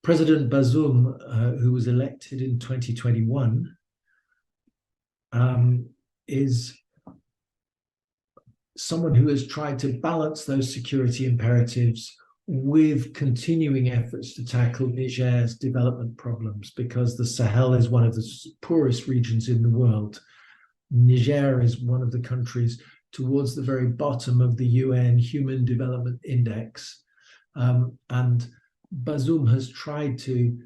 President Bazoum, who was elected in 2021, is someone who has tried to balance those security imperatives with continuing efforts to tackle Niger's development problems, because the Sahel is one of the poorest regions in the world. Niger is one of the countries towards the very bottom of the UN Human Development Index. And Bazoum has tried to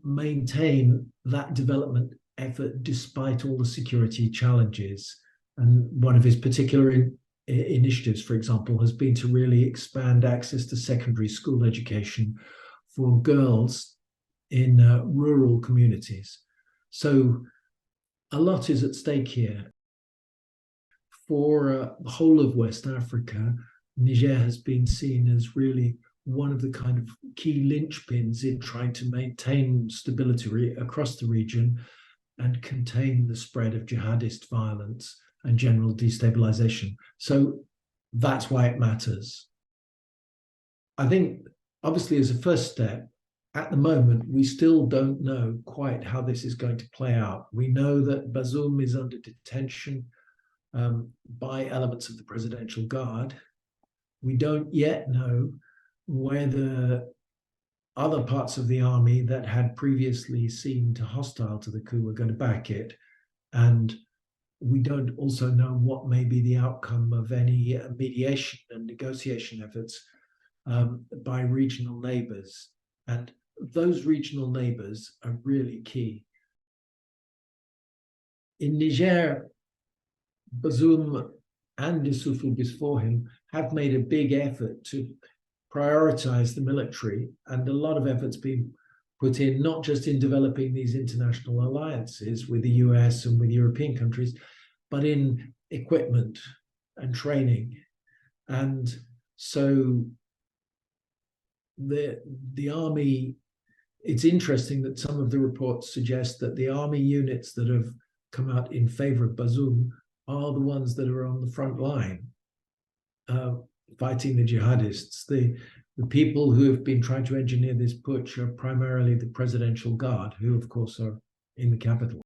maintain that development effort despite all the security challenges. And one of his particular initiatives, for example, has been to really expand access to secondary school education for girls in rural communities. So a lot is at stake here. For the whole of West Africa, Niger has been seen as really one of the kind of key linchpins in trying to maintain stability across the region and contain the spread of jihadist violence and general destabilization. So that's why it matters. I think, obviously, as a first step, at the moment, we still don't know quite how this is going to play out. We know that Bazoum is under detention by elements of the Presidential Guard. We don't yet know whether other parts of the army that had previously seemed hostile to the coup were going to back it. And we don't also know what may be the outcome of any mediation and negotiation efforts by regional neighbors. And those regional neighbors are really key. In Niger, Bazoum and Issoufou before him have made a big effort to prioritize the military, and a lot of efforts being put in, not just in developing these international alliances with the US and with European countries, but in equipment and training. And so the army, it's interesting that some of the reports suggest that the army units that have come out in favor of Bazoum are the ones that are on the front line fighting the jihadists. The people who have been trying to engineer this putsch are primarily the Presidential Guard, who of course are in the capital.